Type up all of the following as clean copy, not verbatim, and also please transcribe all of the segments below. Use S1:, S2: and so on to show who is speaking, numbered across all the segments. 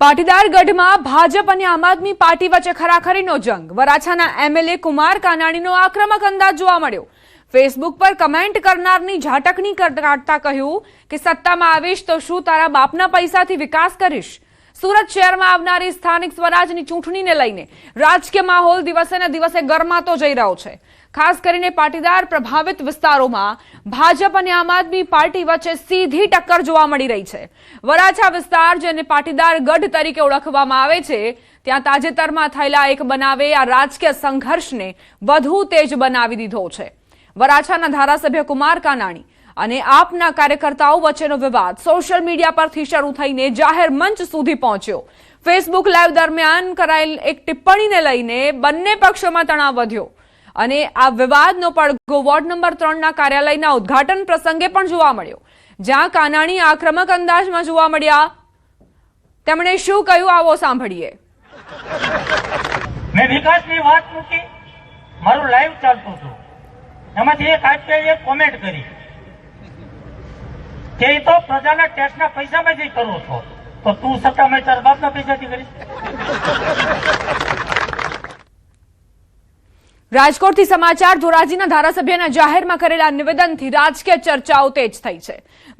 S1: પાટીદાર ગઢમાં ભાજપ અને આમ આદમી પાર્ટી વચ્ચે ખરાખરીનો જંગ। વરાછાના એમએલએ કુમાર કાનાણીનો આક્રમક અંદાજ જોવા મળ્યો। ફેસબુક પર કમેન્ટ કરનારની ઝાટકણી કાઢતા કહ્યું કે સત્તામાં આવીશ તો શું તારા બાપના પૈસાથી વિકાસ કરીશ। સુરત શહેરમાં આવનારી સ્થાનિક સ્વરાજની ચૂંટણીને લઈને રાજકીય માહોલ દિવસે ને દિવસે ગરમાતો જઈ રહ્યો છે। ખાસ કરીને પાટીદાર પ્રભાવિત વિસ્તારોમાં ભાજપ અને આમ આદમી પાર્ટી વચ્ચે સીધી ટક્કર જોવા મળી રહી છે। વરાછા વિસ્તાર જેને પાટીદાર ગઢ તરીકે ઓળખવામાં આવે છે ત્યાં તાજેતરમાં થયેલા એક બનાવે આ રાજકીય સંઘર્ષને વધુ તેજ બનાવી દીધો છે। વરાછાના ધારાસભ્ય કુમાર કાનાણી અને આપના કાર્યકર્તાઓ વચ્ચેનો વિવાદ સોશિયલ મીડિયા પરથી શરૂ થઈને જાહેર મંચ સુધી પહોંચ્યો। ફેસબુક લાઈવ દરમિયાન કરાયેલ એક ટિપ્પણીને લઈને બંને પક્ષોમાં તણાવ વધ્યો અને આ વિવાદનો પડઘો વોર્ડ નંબર 3ના કાર્યાલયના ઉદ્ઘાટન પ્રસંગે પણ જોવા મળ્યો, જ્યાં કાનાણી આક્રમક અંદાજમાં જોવા મળ્યા। તેમણે શું કહ્યું આવો સાંભળીએ।
S2: મેં વિકાસની વાત મૂકી, મારું લાઈવ ચાલતું હતું, એમાંથી એક આચાર્યએ કોમેન્ટ કરી કે તો પ્રજાના ટેક્સના પૈસામાંથી કરો છો, તો તું સત્તામાં તારા બાપના પૈસાથી કરીશ।
S1: રાજકોટથી સમાચાર। ધોરાજીના ધારાસભ્યના જાહેરમાં કરેલા નિવેદનથી રાજકીય ચર્ચાઓ તેજ થઈ છે।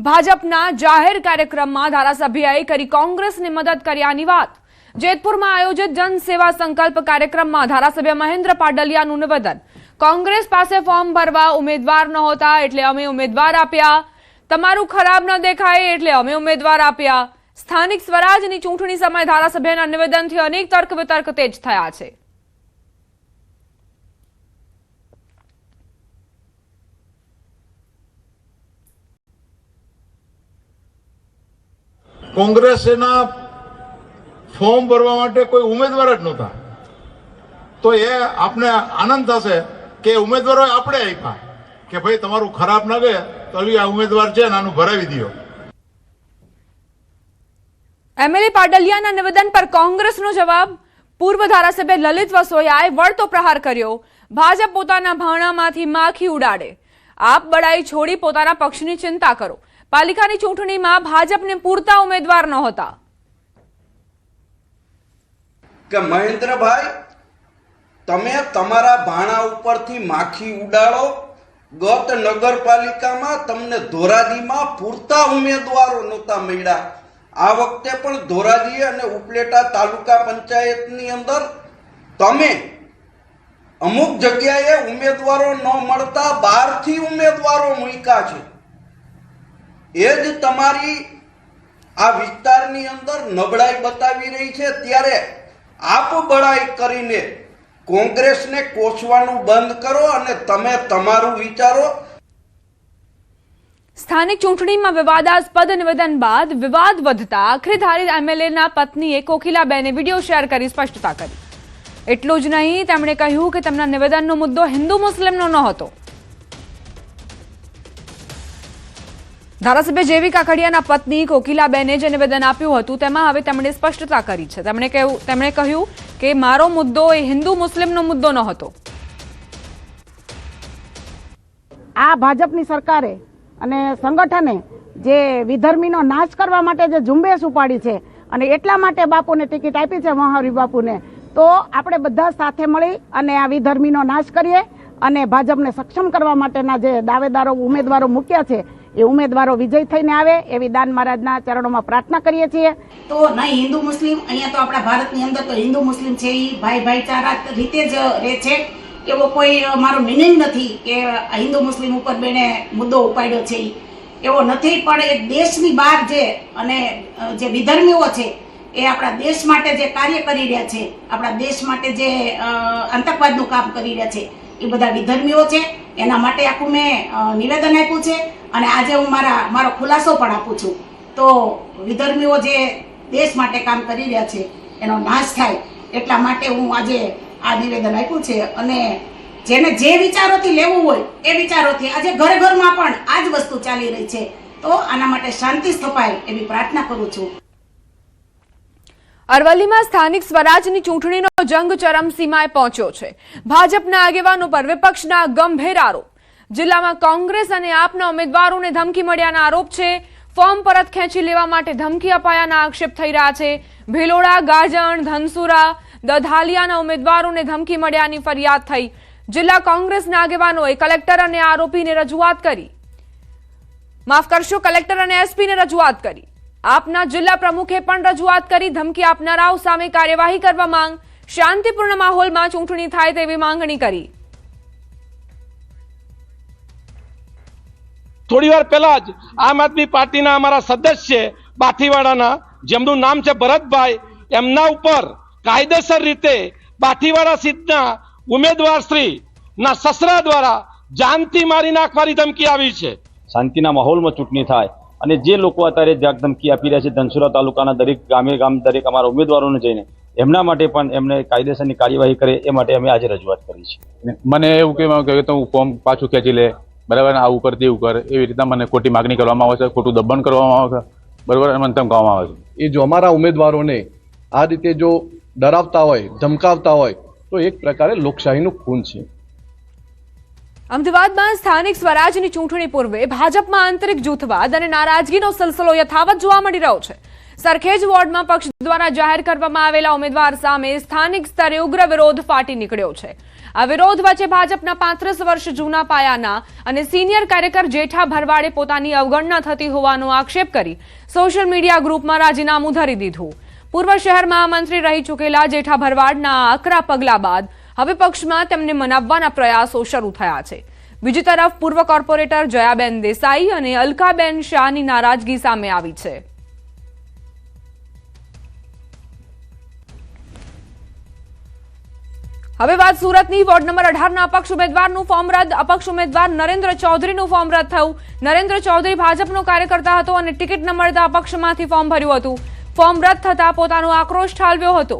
S1: ભાજપના જાહેર કાર્યક્રમમાં ધારાસભ્યએ કરી કોંગ્રેસની મદદ કર્યાની વાત। જેતપુરમાં આયોજિત જનસેવા સંકલ્પ કાર્યક્રમમાં ધારાસભ્ય મહેન્દ્ર પાડલિયાનું નિવેદન। કોંગ્રેસ પાસે ફોર્મ ભરવા ઉમેદવાર નહોતા એટલે અમે ઉમેદવાર આપ્યા, તમારું ખરાબ ન દેખાય એટલે અમે ઉમેદવાર આપ્યા। સ્થાનિક સ્વરાજની ચૂંટણી સમયે ધારાસભ્યના નિવેદનથી અનેક તર્ક વિતર્ક તેજ થયા છે।
S3: કોંગ્રેસના ફોર્મ ભરવા માટે કોઈ ઉમેદવાર જ નહોતા, તો એ આપને આનંદ થશે કે ઉમેદવારો આપણે આપ્યા કે ભાઈ તમારું ખરાબ ના ગયે તો આ ઉમેદવાર છે આનું ભરાવી દો।
S1: એમએલએ પાડલિયાના નિવેદન પર કોંગ્રેસનો જવાબ। પૂર્વ ધારાસભ્ય લલિત વસોયાએ વળતો પ્રહાર કર્યો। ભાજપ પોતાના ભાણામાંથી માખી ઉડાડે, આપ બડાઈ છોડી પોતાના પક્ષની ચિંતા કરો। પાલિકાની ચૂંટણીમાં ભાજપને પૂરતા ઉમેદવાર નહોતા
S4: કે મહેન્દ્રભાઈ તમે તમારા ભાણા ઉપરથી માખી ઉડાડો। ગત નગરપાલિકામાં તમને ધોરાજીમાં પૂરતા ઉમેદવારો નહોતા મળ્યા। આ વખતે પણ ધોરાજી અને ઉપલેટા તાલુકા પંચાયતની અંદર તમે અમુક જગ્યાએ ઉમેદવારો ન મળતા બહારથી ઉમેદવારો મૂક્યા છે। એ જ તમારી આ વિસ્તારની અંદર નબળાઈ બતાવી રહી છે। ત્યારે આપ બળાઈ કરીને કોંગ્રેસને કોસવાનું બંધ કરો અને તમે તમારું વિચારો।
S1: સ્થાનિક ચૂંટણીમાં વિવાદાસ્પદ નિવેદન બાદ વિવાદ વધતા આખરે ધારી એમએલએના પત્નીએ કોકિલાબેને વિડીયો શેર કરી સ્પષ્ટતા કરી। એટલું જ નહીં, તેમણે કહ્યું કે તેમના નિવેદનનો મુદ્દો હિન્દુ મુસ્લિમનો નહોતો। ધારાસભ્ય જેવી કાકડિયાના પત્ની કોકિલાબેને જે નિવેદન આપ્યું હતું તેમાં હવે તેમણે સ્પષ્ટતા કરી છે। તેમણે કહ્યું કે મારો મુદ્દો એ હિન્દુ મુસ્લિમનો મુદ્દો નહોતો।
S5: આ ભાજપની સરકારે અને સંગઠને જે વિધર્મીનો નાશ કરવા માટે જે ઝુંબેશ ઉપાડી છે અને એટલા માટે બાપુને ટિકિટ આપી છે મહાવીર બાપુને, તો આપણે બધા સાથે મળી અને આ વિધર્મીનો નાશ કરીએ અને ભાજપને સક્ષમ કરવા માટેના જે દાવેદારો ઉમેદવારો મૂક્યા છે એ ઉમેદવારો વિજય થઈને આવે એવી દાન મહારાજના ચરણોમાં પ્રાર્થના કરીએ છીએ।
S6: તો નહીં હિન્દુ મુસ્લિમ, અહીંયા તો આપણા ભારતની અંદર તો હિન્દુ મુસ્લિમ છે એ ભાઈ ભાઈચારા રીતે જ રહે છે। એવો કોઈ મારો મિનિંગ નથી કે હિન્દુ મુસ્લિમ ઉપર બેને મુદ્દો ઉપાડ્યો છે એવો નથી। પણ એ દેશની બહાર જે અને જે વિધર્મીઓ છે એ આપણા દેશ માટે જે કાર્ય કરી રહ્યા છે, આપણા દેશ માટે જે આતંકવાદનું કામ કરી રહ્યા છે એ બધા વિધર્મીઓ છે। એના માટે આખું મેં નિવેદન આપ્યું છે અને આજે હું મારો ખુલાસો પણ આપું છું। તો વિધર્મીઓ જે દેશ માટે કામ કરી રહ્યા છે એનો નાશ થાય એટલા માટે હું આજે આ નિવેદન આપ્યું છે અને જેને જે વિચારોથી લેવું હોય એ વિચારોથી આજે ઘર ઘરમાં પણ આ જ વસ્તુ ચાલી રહી છે, તો આના માટે શાંતિ સ્થપાય એવી પ્રાર્થના કરું છું।
S1: અરવલ્લીમાં સ્થાનિક સ્વરાજની ચૂંટણીનો જંગ ચરમસીમાએ પહોંચ્યો છે। ભાજપના આગેવાનો પર વિપક્ષના ગંભીર આરોપ। જિલ્લામાં કોંગ્રેસ અને આપના ઉમેદવારોને ધમકી મળ્યાના આરોપ છે। ફોર્મ પરત ખેંચી લેવા માટે ધમકી અપાયાના આક્ષેપ થઈ રહ્યા છે. ભિલોડા, ગાજણ, ધનસુરા, દધાલિયાના ઉમેદવારોને ધમકી મળ્યાની ફરિયાદ થઈ. જિલ્લા કોંગ્રેસના આગેવાનોએ કલેક્ટર અને આરોપીને રજૂઆત કરી. માફ કરશો, કલેક્ટર અને એસપીને રજૂઆત કરી. આપના જિલ્લા પ્રમુખે પણ રજૂઆત કરી. ધમકી આપનારાઓ સામે કાર્યવાહી કરવા માંગ. શાંતિપૂર્ણ માહોલમાં ચૂંટણી થાય તેવી માંગણી કરી.
S7: થોડી વાર પહેલા જ આમ આદમી પાર્ટીના અમારા સદસ્ય બાઠીવાડાના, જેમનું નામ છે ભરતભાઈ, એમના ઉપર કાયદેસર રીતે બાઠીવાડા સીટના ઉમેદવારશ્રી ના સસરા દ્વારા જાનથી મારી નાખવાની ધમકી આવી છે.
S8: શાંતિના માહોલમાં ચૂંટણી થાય અને જે લોકો અત્યારે ધમકી આપી રહ્યા છે ધનસુરા તાલુકાના દરેક ગામ દરેક અમારા ઉમેદવારોને જઈને એમના માટે પણ એમને કાયદેસરની કાર્યવાહી કરે એ માટે અમે આજે રજૂઆત કરી છે.
S9: મને એવું કહેવામાં કે તું ફોર્મ પાછું ખેંચી લે, બરાબર, આવું કર તેવું કર, એવી રીતના મને ખોટી માગણી કરવામાં આવે છે, ખોટું દબાણ કરવામાં આવે છે, બરાબર, મને ધમકાવવામાં આવે છે.
S10: એ જો અમારા ઉમેદવારોને આ રીતે જો ડરાવતા હોય, ધમકાવતા હોય તો એક પ્રકારે લોકશાહીનું ખૂન છે.
S1: અમદાવાદમાં સ્થાનિક સ્વરાજની ચૂંટણી પૂર્વે ભાજપમાં આંતરિક જૂથવાદ અને નારાજગીનો સિલસિલો યથાવત જોવા મળી રહ્યો છે. સરખેજ વોર્ડમાં પક્ષ દ્વારા જાહેર કરવામાં આવેલા ઉમેદવાર સામે સ્થાનિક સ્તરે ઉગ્ર વિરોધ ફાટી નીકળ્યો છે. આ વિરોધ વચ્ચે ભાજપના 35 વર્ષ જૂના પાયાના અને સિનિયર કાર્યકર જેઠા ભરવાડે પોતાની અવગણના થતી હોવાનો આક્ષેપ કરી સોશિયલ મીડિયા ગ્રુપમાં રાજીનામું ધરી દીધું. પૂર્વ શહેર મહામંત્રી રહી ચૂકેલા જેઠા ભરવાડના આકરા પગલા બાદ હવે પક્ષમાં તેમને મનાવવાના પ્રયાસો શરૂ થયા છે. બીજી તરફ પૂર્વ કોર્પોરેટર જયાબેન દેસાઈ અને અલકાબેન શાહની નારાજગી સામે આવી છે. હવે વાત સુરતની. વોર્ડ નંબર 18ના અપક્ષ ઉમેદવારનું ફોર્મ રદ. અપક્ષ ઉમેદવાર નરેન્દ્ર ચૌધરીનું ફોર્મ રદ થયું. નરેન્દ્ર ચૌધરી ભાજપનો કાર્યકર્તા હતો અને ટિકિટ ન મળતા અપક્ષમાંથી ફોર્મ ભર્યું હતું. ફોર્મ રદ થતા પોતાનો આક્રોશ ઠાલવ્યો હતો.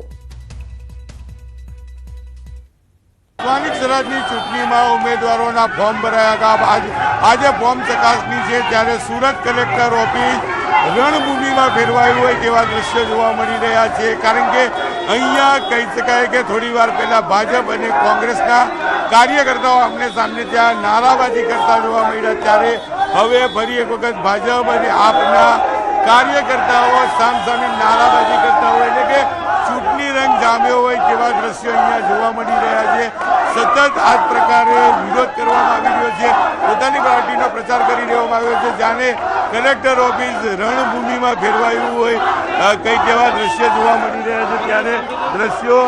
S3: સ્થાનિક સ્વરાજની ચૂંટણીમાં ઉમેદવારોના ફોર્મ ભરાયા હતા. આજે ફોર્મ ચકાસણી છે ત્યારે સુરત કલેક્ટર ઓફિસ રણભૂમિમાં ફેરવાયું હોય તેવા દ્રશ્યો જોવા મળી રહ્યા છે. કારણ કે અહીંયા કહી શકાય કે થોડી વાર પહેલા ભાજપ અને કોંગ્રેસના કાર્યકર્તાઓ આમને સામને ત્યાં નારાબાજી કરતા જોવા મળ્યા, ત્યારે હવે ફરી એક વખત ભાજપ અને આપના કાર્યકર્તાઓ સામસામે નારાબાજી કરતા હોય, એટલે કે ચૂંટણી રંગ જામ્યો હોય તેવા દ્રશ્યો અહીંયા જોવા મળી રહ્યા છે. સતત આ જ પ્રકારે વિરોધ કરવામાં આવી રહ્યો છે, પોતાની પાર્ટીનો પ્રચાર કરી દેવામાં આવ્યો છે, જાણે કલેક્ટર ઓફિસ રણભૂમિમાં ફેરવાયું હોય કઈ તેવા દ્રશ્યો જોવા મળી રહ્યા છે. ત્યારે દ્રશ્યો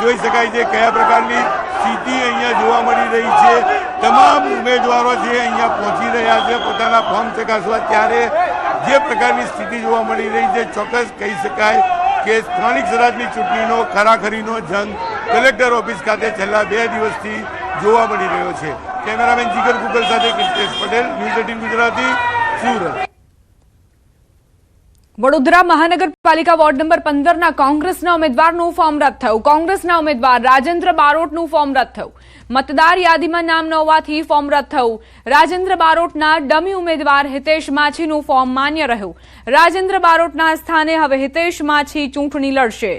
S3: જોઈ શકાય છે કયા પ્રકારની સ્થિતિ અહીંયા જોવા મળી રહી છે. તમામ ઉમેદવારો જે અહીંયા પહોંચી રહ્યા છે પોતાના ફોર્મ ચકાસવા, ત્યારે જે પ્રકારની સ્થિતિ જોવા મળી રહી છે ચોક્કસ કહી શકાય કે સ્થાનિક સ્વરાજની ચૂંટણીનો ખરાખરીનો જંગ કલેક્ટર ઓફિસ ખાતે છેલ્લા 2 દિવસથી જોવા મળી રહ્યો છે. કેમેરામેન જીગર ગુગલ સાથે કૃષ્ણેશ પટેલ, ન્યૂઝ 18 ગુજરાતી, સુરત.
S1: વડોદરા મહાનગરપાલિકા વોર્ડ નંબર 15ના કોંગ્રેસના ઉમેદવારનું ફોર્મ રદ થયું. કોંગ્રેસના ઉમેદવાર રાજેન્દ્ર બારોટનું ફોર્મ રદ થયું. મતદાર યાદીમાં નામ ન હોવાથી ફોર્મ રદ થયું. રાજેન્દ્ર બારોટના ડમી ઉમેદવાર હિતેશ માછીનું ફોર્મ માન્ય રહ્યું. રાજેન્દ્ર બારોટના સ્થાને હવે હિતેશ માછી ચૂંટણી લડશે.